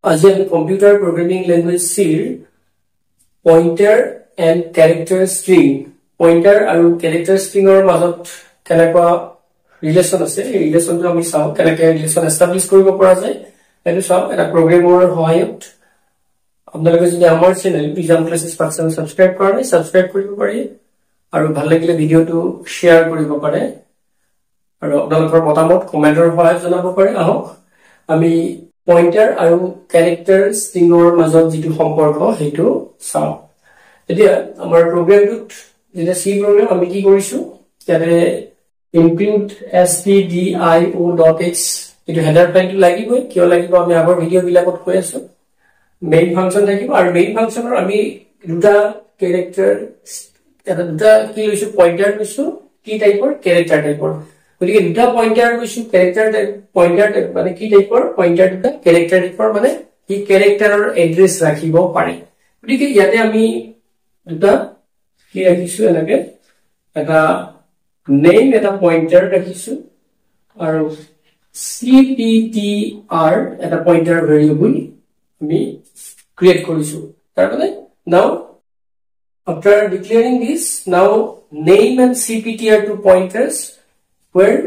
আজি আমি computer programming language চিৰ pointer and character string pointer আৰু ক্যাৰেক্টাৰ ষ্ট্ৰিঙৰ মাজত কেনেকুৱা ৰিলেচন আছে এই ৰিলেচনটো আমি চাও কেনেকৈ ৰিলেচন এস্টাব্লিশ কৰিব পৰা যায় এটো চাও এটা প্ৰগ্ৰামৰ সহায়ত আপোনালোকে যদি আমাৰ চেনেল প্ৰিজাম ক্লাसेस পাৰ্চন সাবস্ক্ৰাইব কৰা নাই সাবস্ক্ৰাইব কৰিব পাৰি আৰু ভাল লাগিলে ভিডিওটো শেয়াৰ কৰিব পাৰে আৰু আপোনালোকৰ মতামত কমেন্টৰ সহায়ত জনাব পাৰে আহক আমি পইণ্টাৰ আৰু ক্যাৰেক্টাৰ ষ্ট্ৰিঙৰ মাজত যেটো সম্পৰ্ক হেতু চাও এতিয়া আমাৰ প্ৰগ্ৰামটোত যেটা সি প্ৰগ্ৰাম আমি কি কৰিছো ইয়াতে include stdio.h এটো হেডাৰ ফাইলটো লাগিবই কিয় লাগিব আমি আগৰ ভিডিও বিলাকত কৈ আছো মেইন ফাংচন থাকিব আৰু মেইন ফাংচনৰ আমি দুটা ক্যাৰেক্টাৰ এটা দুটা কি লৈছো পইণ্টাৰ লৈছো কি টাইপৰ ক্যাৰেক্টাৰ টাইপৰ গতিকে দুটা পইণ্টাৰ লৈছো ক্যাৰেক্টাৰ টাইপ পইণ্টাৰ মানে কি টাইপৰ পইণ্টাৰ দুটা ক্যাৰেক্টাৰ টাইপৰ মানে কি ক্যাৰেক্টাৰৰ এড্ৰেছ ৰাখিব পাৰে গতিকে ইয়াতে আমি দুটা কি ৰাখিছো এনেকে এটা নেম এটা পইণ্টাৰ ৰাখিছো আৰু cptr এটা পইণ্টাৰ ভেৰিয়েবল আমি ক্ৰিয়েট কৰিছো তাৰ মানে now after declaring this now name and cpt are two pointers where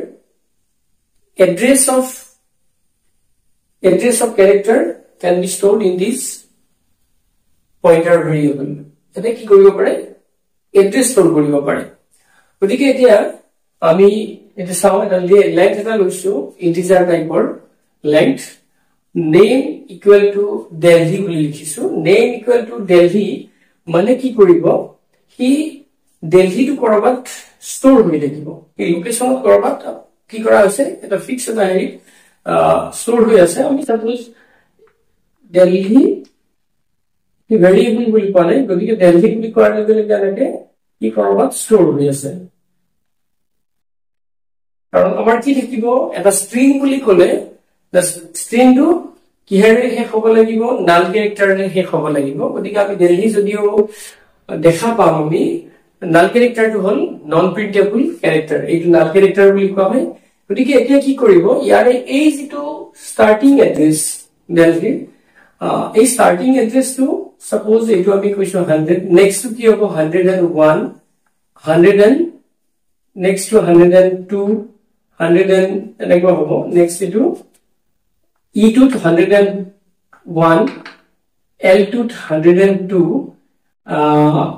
address of character can be stored in this pointer variable এটা কি কৰিব পাৰে এড্ৰেছ স্টোৰ কৰিব পাৰে গতিকে এতিয়া আমি এটা চাও এটা লেংথ এটা লৈছো ইন্টিজাৰ টাইপৰ length name equal to delhi বুলি লিখিছো name equal to delhi মানে কি কৰিব হি দিল্লী টু কৰবাত স্টোৰ হৈ থাকিব এই লোকেশনত কৰবাত কি কৰা হৈছে এটা ফিক্স এটা হেৰি স্টোৰ হৈ আছে আমি সাপোজ দিল্লী কি ভেৰিয়েবল বুলি কোৱা নাই গতিকে দিল্লী বুলি কোৱাৰ লগে লগে এনেকে কি কৰবাত স্টোৰ হৈ আছে কাৰণ আমাৰ কি থাকিব এটা ষ্ট্ৰিং বুলি ক'লে the string to কিহেৰে শেষ হ'ব লাগিব নাল ক্যাৰেক্টাৰৰে শেষ হ'ব লাগিব গতিকে আমি দিল্লী যদিও দেখা পাম আমি নাল ক্যাৰেক্টাৰটো হল নন প্ৰিন্টেবল ক্যাৰেক্টাৰ এইটো নাল ক্যাৰেক্টাৰ বুলি কোৱা হয় গতিকে এতিয়া কি কৰিব ইয়াৰে এই যেটো ষ্টাৰ্টিং এড্ৰেছ দিল্লী এই ষ্টাৰ্টিং এড্ৰেছটো সাপোজ এইটো আমি কৈছো 100 নেক্সট কি হ'ব 101 100 and next to 102 100 and এনেকুৱা হ'ব নেক্সট এইটো e2 to 101 l2 to 102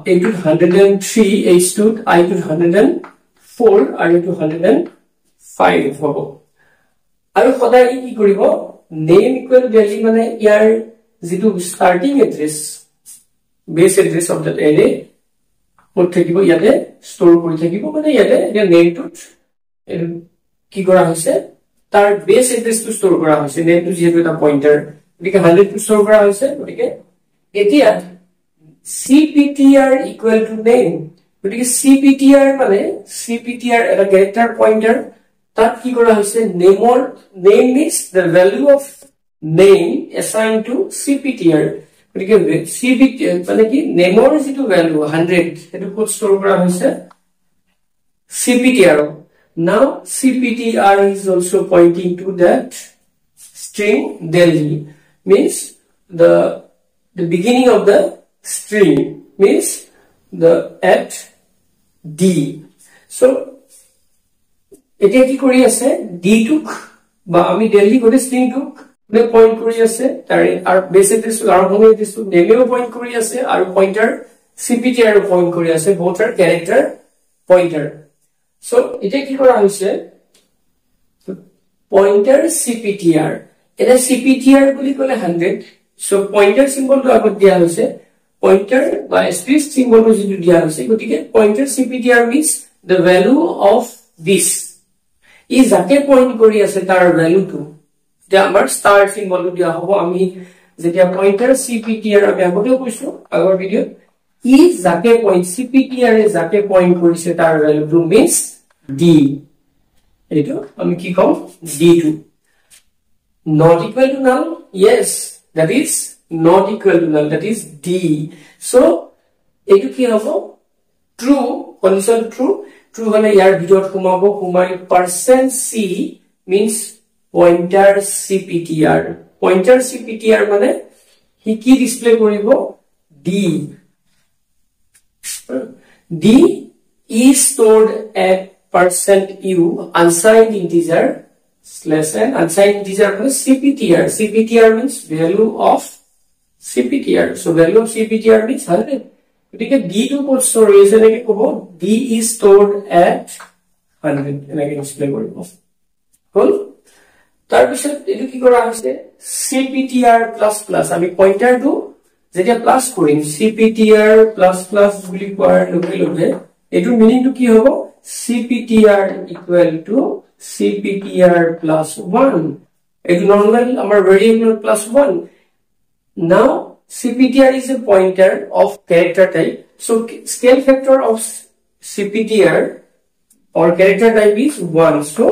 a2 to 103 h2 i2 to 104 r2 to 105 হ'ব আৰু সদায় কি কৰিব নেম ইকুৱেল টু দিল্লী মানে ইয়াৰ যেটো starting address base address of that array ক'ত থাকিব ইয়াতে ষ্টৰ কৰি থাকিব মানে ইয়াতে এটা নেমটোত কি কৰা হৈছে তাৰ বেস এড্ৰেছ টু ষ্টৰ কৰা হৈছে নেমটো যেটো এটা পইণ্টাৰ গতিকে 100 টু ষ্টৰ কৰা হৈছে গতিকে এতিয়া cptr equal to name গতিকে cptr মানে cptr এটা ক্যাৰেক্টাৰ পইণ্টাৰ তাত কি কৰা হৈছে নেমৰ name means the value of name assigned to cptr গতিকে cptr মানে কি নেমৰ যেটো ভ্যালু 100 এটো ক'ত ষ্টৰ কৰা হৈছে cptr now cptr is also pointing to that string delhi means the beginning of the string means the at d so এতিয়া কি কৰি আছে d টুক বা আমি দিল্লী গতে string টুক নে পইণ্ট কৰি আছে তাৰ আৰু বেস এড্ৰেছ আৰু হোম এড্ৰেছ টু নেমেও পইণ্ট কৰি আছে আৰু পইণ্টাৰ cptr ও পইণ্ট কৰি আছে both are character pointer so এটা কি কৰা হৈছে pointer cptr এটা cptr বুলি ক'লে 100 so pointer symbol টো আগত দিয়া হৈছে pointer by space symbol টো যেটো দিয়া হৈছে গতিকে pointer cptr means the value of this ই যাকে পইণ্ট কৰি আছে তাৰ ভ্যালুটো যে আমাৰ ষ্টাৰ সিম্বল টো দিয়া হ'ব আমি যেতিয়া pointer cptr আমি আগতেও কৈছো আগৰ ভিডিও ই যাকে পইণ্ট cptr এ যাকে পইণ্ট কৰিছে তাৰ ভ্যালুটো means d এইটো আমি কি কম d2 not equal to null yes that is not equal to null that is d so এইটো কি হ'ব true condition true হলে ইয়াৰ ভিতৰত সোমাব সোমাই %c means pointer cptr pointer CPTR মানে হি কি ডিসপ্লে কৰিব D is stored at %u unsigned integer /n unsigned integer means CPTR. CPTR means value of CPTR. So value of CPTR means 100. Okay, D to put storage D is stored at 100 and I can display cool. তাৰপিছত এটো কি কৰা হৈছে CPTR++ আমি pointer two যেতিয়া plus কৰিম CPTR++ বুলি কোৱাৰ লগে লগে এটো মিনিং টু কি হ'ব CPTR equal to CPTR+1 এটো নরমাল আমাৰ variable +1 now CPTR is a pointer of character type so scale factor of CPTR or character type is 1 so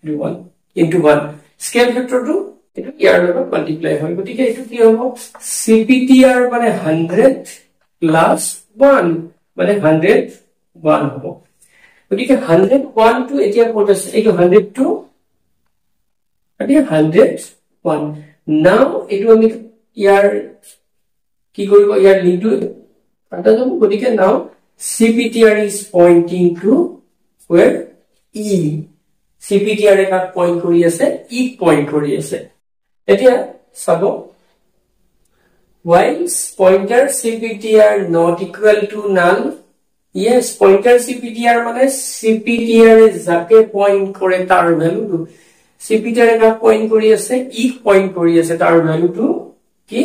1 into 1 scale factor to etu ইয়াৰ লগত multiply হয় গতিকে এটো কি হ'ব CPTR মানে 100 plus 1 মানে 101 হ'ব গতিকে 101 to এতিয়া কত আছে এটো 102 এটো 101 now এটো আমি ইয়াৰ কি কৰিব ইয়াৰ লিংকটো পাতা যাব গতিকে now CPTR is pointing to where E CPTR এ কাক পয়েন্ট কৰি আছে E পয়েন্ট কৰি আছে এতিয়া sub while pointer CPTR not equal to null yes pointer CPTR মানে CPTR এ যাকে পয়েন্ট কৰে তাৰ ভ্যালুটো CPTR এ কাক পয়েন্ট কৰি আছে E পয়েন্ট কৰি আছে তাৰ ভ্যালুটো কি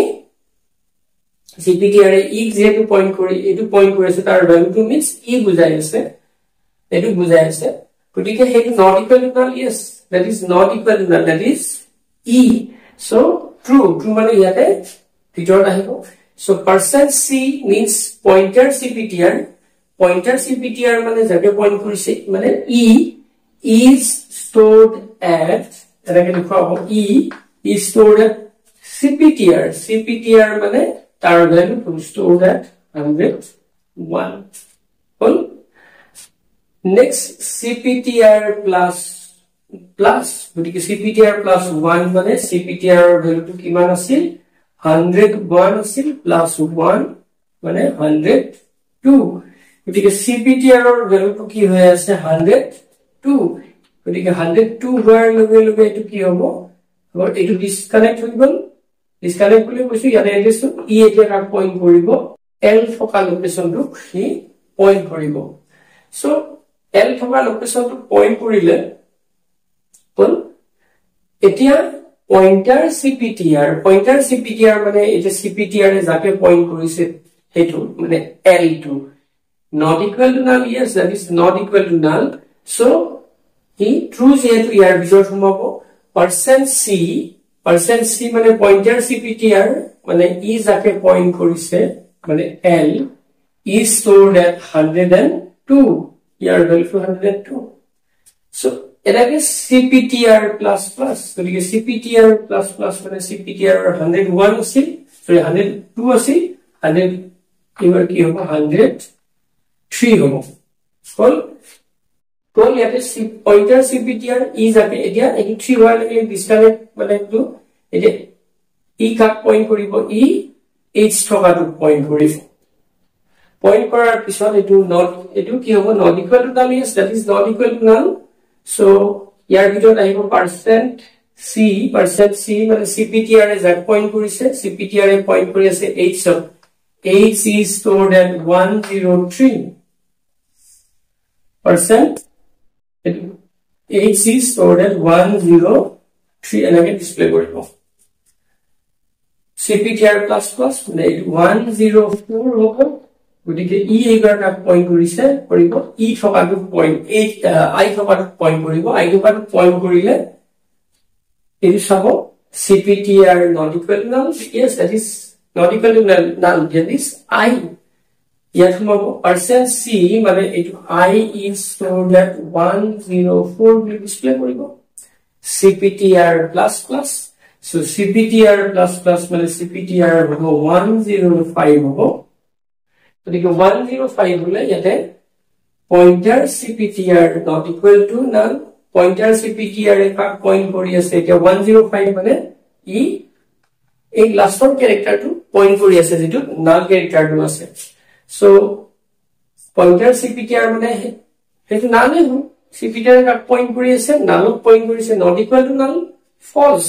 CPTR এ E যেটো পয়েন্ট কৰি এটো পয়েন্ট কৰি আছে তাৰ ভ্যালুটো মিন্স E বুজাই আছে এটো বুজাই আছে গতিকে হেতু not equal to null yes that is not equal to null that is E so true মানে ইয়াতে ভিতৰত আহিব so %c means pointer CPTR মানে যাকে পয়েন্ট কৰিছে মানে E is stored at এটাকে লিখাব E is stored at CPTR মানে তাৰ value stored at 101 cool next CPTR++ গতিকে CPTR+1 মানে CPTR ভ্যালুটো কিমান আছিল 101 আছিল +1 মানে 102 গতিকে CPTR ৰ ভ্যালুটো কি হৈ আছে 102 গতিকে 102 হোৱাৰ লগে লগে এটো কি হ'ব আৰু এটো ডিসকানেক্ট হৈ গল ডিসকানেক্ট বুলি কৈছো ইয়াতে এড্ৰেছটো ই এতিয়া কাক পয়েন্ট কৰিব L থকা লোকেশনটো হি পয়েন্ট কৰিব সো L থকা লোকেশনটো পয়েন্ট কৰিলে কোন এতিয়া pointer CPTR মানে এটা CPTR এ যাকে পয়েন্ট কৰিছে হেতু মানে L2 not equal to null yes that is not equal to null so he true যেহেতু ইয়াৰ ভিতৰত সোমাব %c মানে pointer CPTR মানে E যাকে পয়েন্ট কৰিছে মানে L is stored at 102 year value 102 so এটাকে CPTR++ গতিকে CPTR++ মানে CPTR 101 আছিল সরি 102 আছিল 100 এবাৰ কি হ'ব 103 হ'ব কল ইয়াতে পয়েন্টাৰ CPTR ই যাকে এতিয়া 83 হোৱাৰ লগে ডিসকানেক্ট মানে তো এতিয়া ই কাক পয়েন্ট কৰিব ই h থকাটো পয়েন্ট কৰিব পয়েন্ট কৰাৰ পিছত এটো কি হ'ব not equal to null yes that is not equal to null so ইয়াৰ ভিতৰত আহিব %c মানে CPTR এ যাক পয়েন্ট কৰিছে CPTR এ পয়েন্ট কৰি আছে h is stored at 103 h is stored at 103 and again display কৰিব CPTR++ মানে 104 হ'ব গতিকে ই এইবাৰ কাক পয়েন্ট কৰিছে কৰিব ই থকাটো পয়েন্ট আই থকাটো পয়েন্ট কৰিব আই থকাটো পয়েন্ট কৰিলে এটো চাব CPTR not equal to null yes that is not equal to null that is I ইয়াত সোমাব %c মানে এটো I is stored at 104 বুলি ডিসপ্লে কৰিব CPTR++ so CPTR++ মানে CPTR হ'ব 105 হ'ব গতিকে 105 হলে ইয়াতে pointer CPTR not equal to null pointer CPTR এ কাক পয়েন্ট কৰি আছে এতিয়া 105 মানে ই এই লাষ্টৰ ক্যাৰেক্টাৰটো পইণ্ট কৰি আছে যেটো নাল ক্যাৰেক্টাৰটো আছে সো পইণ্টাৰ cptr মানে হেতু নালে হয় cptr কাক পইণ্ট কৰি আছে নালত পইণ্ট কৰিছে not equal to null false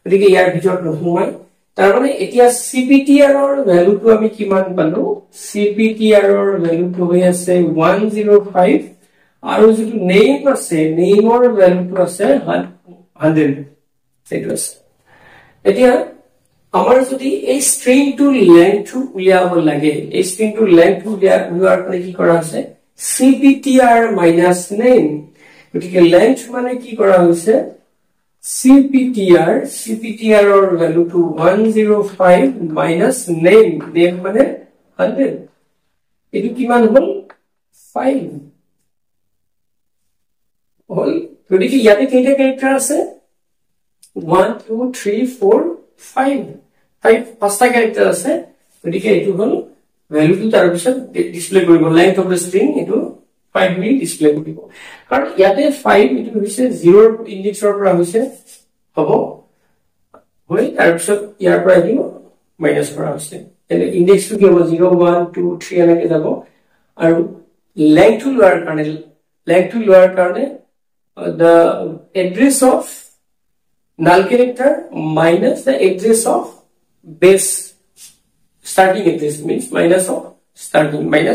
গতিকে ইয়াৰ ভিতৰত নোহোমাই তাৰ মানে এতিয়া cptr ৰ ভ্যালুটো আমি কিমান পালো cptr ৰ ভ্যালুটো হৈ আছে 105 আৰু যেটো নেম আছে নেমৰ ভ্যালুটো আছে 100 সেটো আছে এতিয়া আমাৰ যদি এই স্ট্ৰিংটো লেংথ উলিয়াব লাগে এই স্ট্ৰিংটো লেংথ উলিয়াৰ কাৰণে কি কৰা আছে cptr minus name গতিকে লেংথ মানে কি কৰা হৈছে cptr ৰ ভ্যালুটো 105 minus name মানে 100 এটো কিমান হল 5 হল গতিকে ইয়াতে কেইটা ক্যাৰেক্টাৰ আছে 1 2 3 4 5 পাঁচটা ক্যাৰেক্টাৰ আছে গতিকে এটো হল ভ্যালুটো তাৰ পিছত ডিসপ্লে কৰিব লেংথ অফ দা স্ট্ৰিং এটো 5 নি ডিসপ্লে কৰিব কাৰণ ইয়াতে 5 এটো হৈছে 0 ইনডেক্সৰ পৰা হৈছে হ'ব হৈ তাৰ পিছত ইয়াৰ পৰা এটো মাইনাস কৰা হৈছে এনে ইনডেক্সটো কি হ'ব 0 1 2 3 এনেকে যাব আৰু লেংথটো লোৱাৰ কাৰণে the address of null character minus the address of base starting address means minus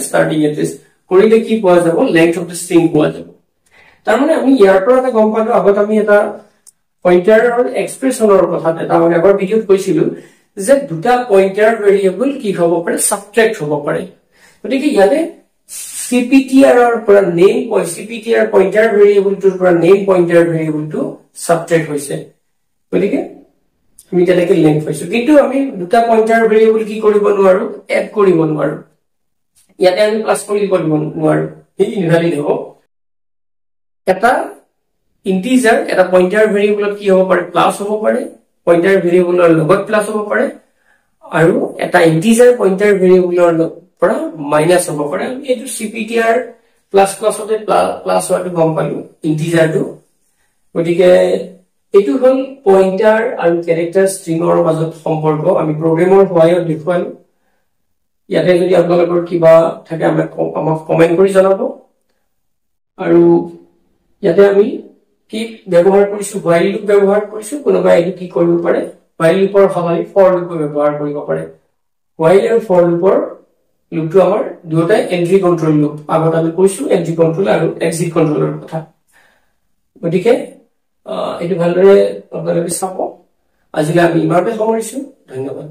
starting address কৰিলে কি পোৱা যাব length of the string পোৱা যাব তাৰ মানে আমি ইয়াৰ পৰা এটা গম পালো আগত আমি এটা পইণ্টাৰৰ এক্সপ্ৰেছনৰ কথা এটা আমি আগৰ ভিডিঅ'ত কৈছিলো যে দুটা পইণ্টাৰ ভেৰিয়েবল কি হ'ব পাৰে সাবট্ৰেক্ট হ'ব পাৰে গতিকে ইয়াতে cptr ৰ পৰা নেম cptr পইণ্টাৰ ভেৰিয়েবলটোৰ পৰা নেম পইণ্টাৰ ভেৰিয়েবলটো সাবট্ৰেক্ট হৈছে গতিকে আমি তেনেকৈ লিংক পাইছো কিন্তু আমি দুটা পইণ্টাৰ ভেৰিয়েবল কি কৰিব নোৱাৰো এড কৰিব নোৱাৰো ইয়াতে আমি প্লাস কৰিব নোৱাৰো এই ইনভ্যালিড হ'ব এটা ইন্টিজাৰ এটা পইণ্টাৰ ভেৰিয়েবলত কি হ'ব পাৰে প্লাস হ'ব পাৰে পইণ্টাৰ ভেৰিয়েবলৰ লগত প্লাস হ'ব পাৰে আৰু এটা ইন্টিজাৰ পইণ্টাৰ ভেৰিয়েবলৰ পৰা মাইনাস হ'ব পাৰে এটো cptr প্লাস ক্লাছতে প্লাস হোৱাটো গম পালো ইন্টিজাৰটো গতিকে এটো হল পইণ্টাৰ আৰু ক্যাৰেক্টাৰ স্ট্ৰিংৰ মাজত সম্পৰ্ক আমি প্ৰগ্ৰামৰ সহায়ত দেখুৱালো ইয়াতে যদি আপোনালোকৰ কিবা থাকে আমাক কমেন্ট কৰি জনাব আৰু ইয়াতে আমি কি ব্যৱহাৰ কৰিছো while loop ব্যৱহাৰ কৰিছো কোনোবা এটো কি কৰিব পাৰে while loopৰ সহায়ত for loop ব্যৱহাৰ কৰিব পাৰে while আৰু for loopৰ লুপটো আমাৰ দুটা এন্ট্ৰি কন্ট্ৰোল লুপ আগত আমি কৈছো এন্ট্ৰি কন্ট্ৰোল আৰু এক্সিট কন্ট্ৰোলৰ কথা গতিকে এটো ভালদৰে আপোনালোকে চাব আজিলৈ আমি ইমানতে সামৰিছো ধন্যবাদ